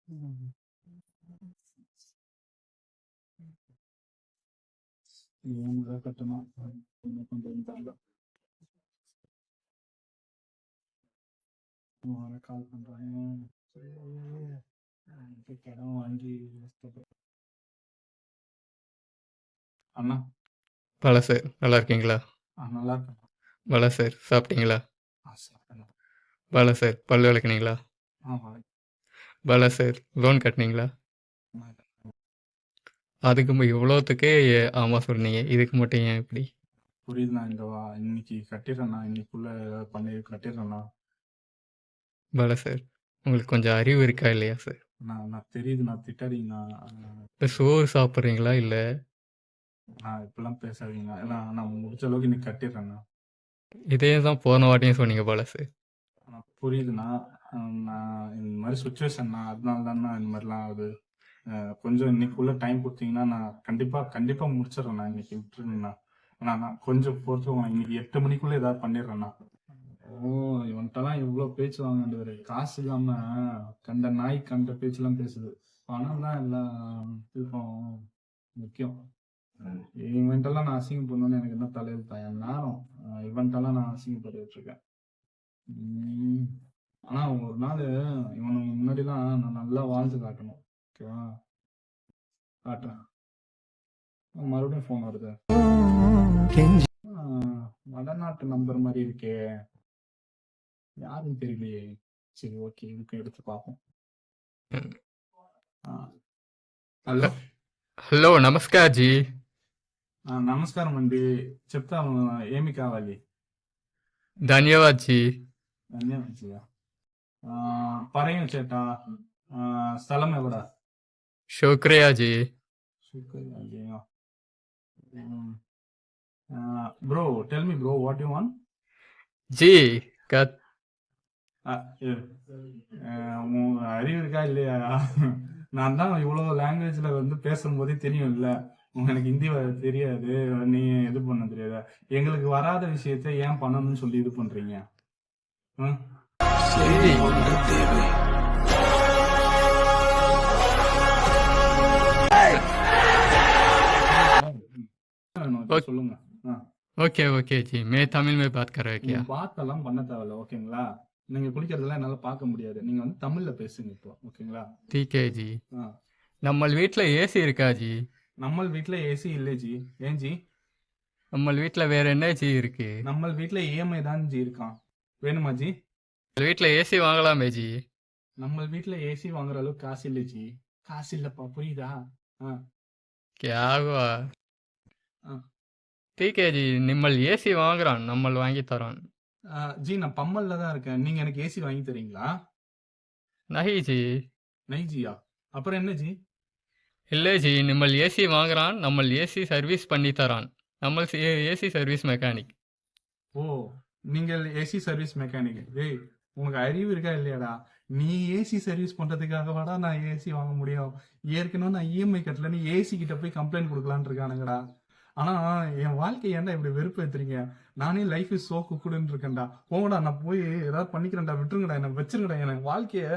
ம். இஎம்ஐ தான் கட்டணும். என்ன பண்றதுன்னு தெரியல. வேற கால் பண்றாங்க. சரி, கடன் வாங்கி அண்ணா. பல சார் நல்லா இருக்கீங்களா? நல்லா இருக்கேன். பல சார் சாப்பிட்டீங்களா? சாப்பிட்டேன். பல சார் பல் விளக்குனீங்களா? ஆமா. பல சார் லோன் கட்டினீங்களா? அதுக்கு இவ்வளோத்துக்கே ஆமாம் சொன்னீங்க, இதுக்கு மட்டும் ஏன் இப்படி? புரியுதுண்ணா. இன்னைக்கு கட்டிடுறேண்ணா. இன்னைக்குள்ள ஏதாவது பண்ணி கட்டிடுறேண்ணா. பல சார் உங்களுக்கு கொஞ்சம் அறிவு இருக்கா இல்லையா சார்? நான் தெரியுதுண்ணா. திட்டாதீங்கண்ணா. இப்போ சோறு சாப்பிட்றீங்களா இல்லை? நான் இப்பெல்லாம் பேசாதீங்க. ஏன்னா நான் முடிச்ச அளவுக்கு இன்னைக்கு கட்டிடுறேண்ணா. இதே தான் போன வாட்டியும் சொன்னீங்க பல சார். புரியுதுண்ணா. நான் இந்த மாதிரி சுச்சுவேஷன்ண்ணா. அதனால தான்ண்ணா இந்த மாதிரிலாம் ஆகுது. கொஞ்சம் இன்னைக்குள்ள டைம் கொடுத்தீங்கன்னா நான் கண்டிப்பாக முடிச்சிடுறேண்ணா. இன்னைக்கு விட்டுருங்கண்ணா. நான் கொஞ்சம் பொறுத்துக்கோங்க. இன்னைக்கு 8 மணிக்குள்ளே ஏதாவது பண்ணிடுறேண்ணா. ஓ, இவன்ட்டெல்லாம் இவ்வளோ பேச்சு வாங்கிட்டு காசு இல்லாம கண்ட நாய் கண்ட பேச்செல்லாம் பேசுது. பணம் தான் எல்லாம் இதுக்கும் முக்கியம். இவன்ட்டெல்லாம் நான் அசிங்கம் பண்ணணும்னு எனக்கு என்ன தலையெழுத்தா? என் நேரம் இவன்ட்டெல்லாம் நான் அசிங்கப்பட்டு இருக்கேன். ஆனா ஒரு நாள் இவனுக்கு முன்னாடிலாம் நான் நல்லா வாழ்ந்து காட்டணும். ஓகேவா? காட்டுறேன். மறுபடியும் ஃபோன் வருது. வடநாட்டு நம்பர் மாதிரி இருக்கே, யாருன்னு தெரியலையே. சரி, ஓகே, இதுக்கு எடுத்து பார்ப்போம். హలో హలో నమస్కార్ జీ. నమస్కారం అండి. చెప్తాము, ఏమి కావాలి? ధన్యవాద్ జీ. ధన్యవాదాలు. പറയൂ ചേട്ടാ, സ്ഥലം എവിടെ? శుక్రియా జీ. Bro, tell me bro, what you want? ஜி அறிவு இருக்கா இல்லையா? நான் தான் இவ்வளோ லாங்குவேஜ்ல வந்து பேசும்போதே தெரியும் இல்ல, எனக்கு ஹிந்தி தெரியாது, நீ இது பண்ண தெரியாது. எங்களுக்கு வராத விஷயத்த ஏன் பண்ணணும்னு சொல்லி இது பண்றீங்க? சொல்லுங்க. ஓகே ஓகே ஜி, மே தமிழ் மே பாத் கர வைக்கியா? பாத் எல்லாம் பண்ண தேவையில்ல, ஓகேங்களா? நீங்க குளிக்கிறதெல்லாம் என்னால பார்க்க முடியாது. நீங்க வந்து தமிழ்ல பேசுங்க இப்போ, ஓகேங்களா? Decay G. நம்ம வீட்ல ஏசி இருக்கா ஜி? நம்ம வீட்ல ஏசி இல்ல ஜி. ஏன் ஜி? நம்ம வீட்ல வேற என்ன ஜி இருக்கு? நம்ம வீட்ல இஎம்ஐ தான் ஜி இருக்கான். வேணுமா ஜி? வீட்ல ஏசி வாங்கலாமே ஜி. நம்ம வீட்ல ஏசி வாங்குற அளவுக்கு காசு இல்ல ஜி. காசு இல்லப்பா, புரியுதா? क्या हुआ? ठीक है जी, நிம்மல் ஏசி வாங்குறான், நம்மள் வாங்கி தரோம். ஜி, நான் பம்மல்ல தான் இருக்கேன். நீங்க எனக்கு ஏசி வாங்கி தரீங்களா? நஹி ஜி. நஹி ஜியா? அப்புறம் என்ன ஜி? இல்லை ஜி, நிம்மல் ஏசி வாங்குறான், நம்மள் ஏசி சர்வீஸ் பண்ணி தரான். நம்ம ஏசி சர்வீஸ் மெக்கானிக். ஓ, நீங்கள் ஏசி சர்வீஸ் மெக்கானிக். டேய், உனக்கு அறிவு இருக்கா இல்லையாடா? நீ ஏசி சர்வீஸ் பண்றதுக்காகவாடா நான் ஏசி வாங்க முடியும்? ஏற்கனவே நான் இஎம்ஐ கட்டல, நீ ஏசி கிட்ட போய் கம்ப்ளைண்ட் கொடுக்கலான்னு இருக்கானுங்கடா. ஆனா என் வாழ்க்கை ஏன்டா இப்படி வெறுப்பு ஏத்துறீங்க? நானே லைஃப் இஸ் சோ குக்குடுன்னு இருக்கேன்டா. போங்கடா, நான் போய் ஏதாவது பண்ணிக்கிறேன்டா. விட்டுருங்கடா, என்ன வச்சிருங்கடா, எனக்கு வாழ்க்கைய